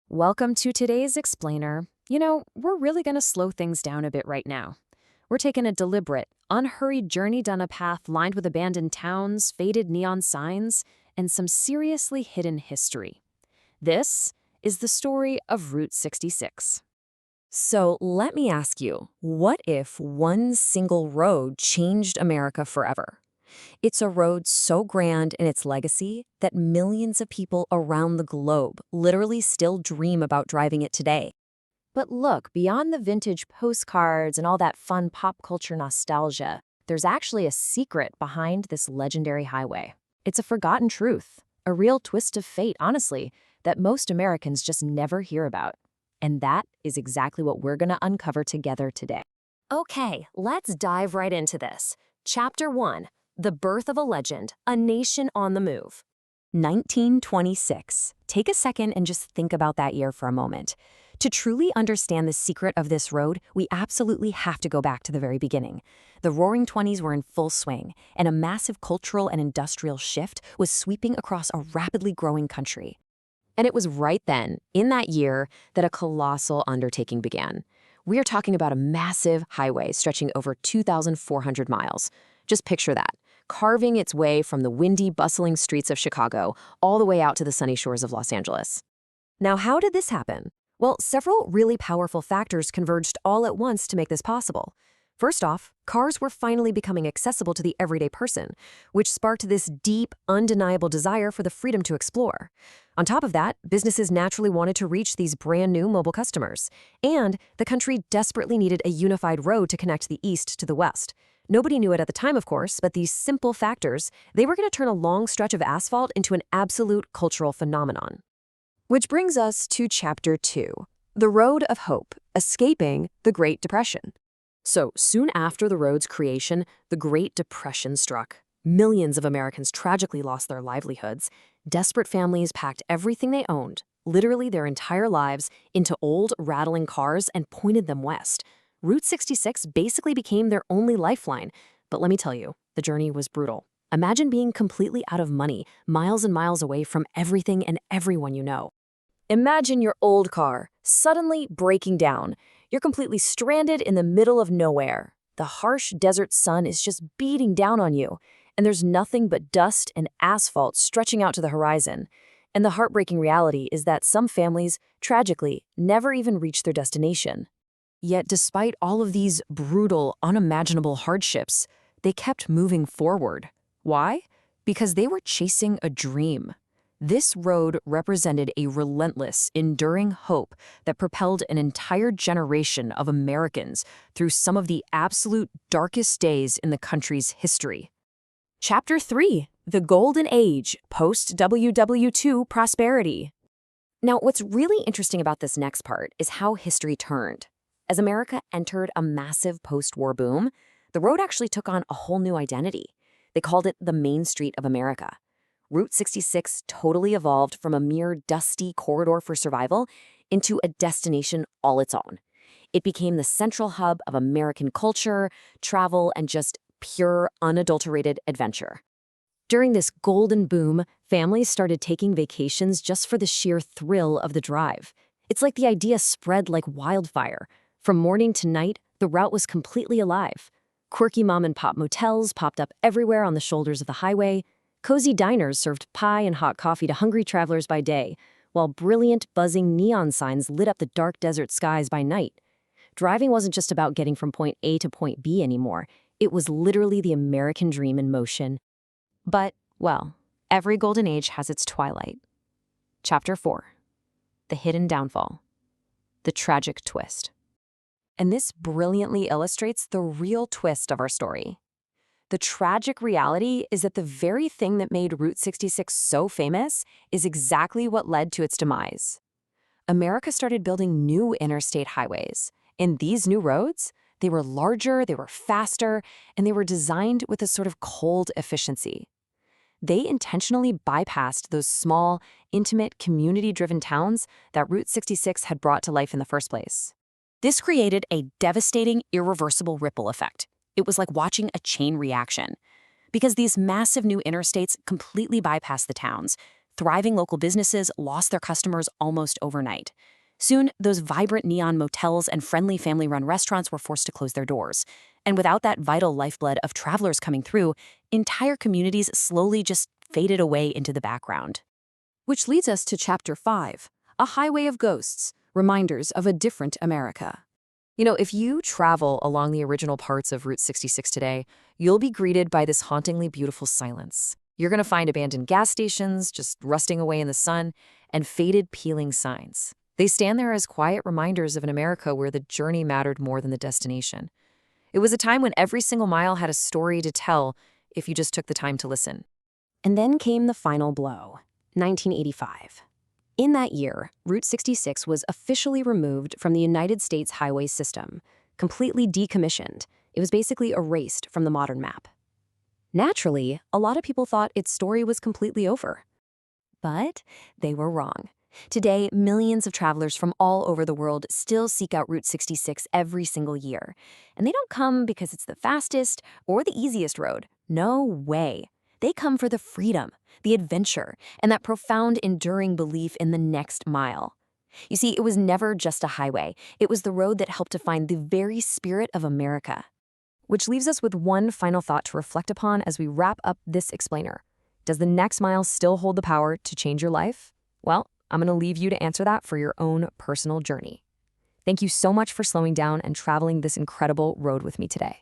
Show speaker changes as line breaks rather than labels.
Welcome to today's explainer. We're really going to slow things down a bit right now. We're taking a deliberate, unhurried journey down a path lined with abandoned towns, faded neon signs, and some seriously hidden history. This is the story of Route 66.
So let me ask you, what if one single road changed America forever? It's a road so grand in its legacy that millions of people around the globe literally still dream about driving it today.
But look, beyond the vintage postcards and all that fun pop culture nostalgia, there's actually a secret behind this legendary highway. It's a forgotten truth, a real twist of fate, honestly, that most Americans just never hear about. And that is exactly what we're going to uncover together today. Okay, let's dive right into this. Chapter 1, The Birth of a Legend, A Nation on the Move.
1926. Take a second and just think about that year for a moment. To truly understand the secret of this road, we absolutely have to go back to the very beginning. The Roaring Twenties were in full swing, and a massive cultural and industrial shift was sweeping across a rapidly growing country.
And it was right then, in that year, that a colossal undertaking began. We are talking about a massive highway stretching over 2,400 miles. Just picture that, carving its way from the windy, bustling streets of Chicago all the way out to the sunny shores of Los Angeles. Now, how did this happen? Well, several really powerful factors converged all at once to make this possible. First off, cars were finally becoming accessible to the everyday person, which sparked this deep, undeniable desire for the freedom to explore. On top of that, businesses naturally wanted to reach these brand new mobile customers, and the country desperately needed a unified road to connect the East to the West. Nobody knew it at the time, of course, but these simple factors, they were going to turn a long stretch of asphalt into an absolute cultural phenomenon. Which brings us to Chapter 2, The Road of Hope, Escaping the Great Depression. So, soon after the road's creation, the Great Depression struck. Millions of Americans tragically lost their livelihoods. Desperate families packed everything they owned, literally their entire lives, into old, rattling cars and pointed them west. Route 66 basically became their only lifeline. But let me tell you, the journey was brutal. Imagine being completely out of money, miles and miles away from everything and everyone you know. Imagine your old car suddenly breaking down. You're completely stranded in the middle of nowhere. The harsh desert sun is just beating down on you, and there's nothing but dust and asphalt stretching out to the horizon. And the heartbreaking reality is that some families, tragically, never even reach their destination. Yet despite all of these brutal, unimaginable hardships, they kept moving forward. Why? Because they were chasing a dream. This road represented a relentless, enduring hope that propelled an entire generation of Americans through some of the absolute darkest days in the country's history. Chapter 3, The Golden Age, Post-WW II Prosperity. Now, what's really interesting about this next part is how history turned. As America entered a massive post-war boom, the road actually took on a whole new identity. They called it the Main Street of America. Route 66 totally evolved from a mere dusty corridor for survival into a destination all its own. It became the central hub of American culture, travel, and just pure, unadulterated adventure. During this golden boom, families started taking vacations just for the sheer thrill of the drive. It's like the idea spread like wildfire. From morning to night, the route was completely alive. Quirky mom-and-pop motels popped up everywhere on the shoulders of the highway. Cozy diners served pie and hot coffee to hungry travelers by day, while brilliant, buzzing neon signs lit up the dark desert skies by night. Driving wasn't just about getting from point A to point B anymore. It was literally the American dream in motion. But, well, every golden age has its twilight. Chapter 4, The Hidden Downfall, The Tragic Twist. And this brilliantly illustrates the real twist of our story. The tragic reality is that the very thing that made Route 66 so famous is exactly what led to its demise. America started building new interstate highways. And these new roads, they were larger, they were faster, and they were designed with a sort of cold efficiency. They intentionally bypassed those small, intimate, community-driven towns that Route 66 had brought to life in the first place. This created a devastating, irreversible ripple effect. It was like watching a chain reaction. Because these massive new interstates completely bypassed the towns,
Thriving local businesses lost their customers almost overnight. Soon, those vibrant neon motels and friendly family-run restaurants were forced to close their doors. And without that vital lifeblood of travelers coming through, entire communities slowly just faded away into the background.
Which leads us to Chapter 5, A Highway of Ghosts, Reminders of a Different America. If you travel along the original parts of Route 66 today, you'll be greeted by this hauntingly beautiful silence. You're going to find abandoned gas stations just rusting away in the sun and faded peeling signs. They stand there as quiet reminders of an America where the journey mattered more than the destination. It was a time when every single mile had a story to tell if you just took the time to listen.
And then came the final blow, 1985. In that year, Route 66 was officially removed from the United States highway system, completely decommissioned. It was basically erased from the modern map. Naturally, a lot of people thought its story was completely over. But they were wrong. Today, millions of travelers from all over the world still seek out Route 66 every single year. And they don't come because it's the fastest or the easiest road. No way. They come for the freedom, the adventure, and that profound, enduring belief in the next mile. You see, it was never just a highway. It was the road that helped define the very spirit of America.
Which leaves us with one final thought to reflect upon as we wrap up this explainer. Does the next mile still hold the power to change your life? Well, I'm going to leave you to answer that for your own personal journey. Thank you so much for slowing down and traveling this incredible road with me today.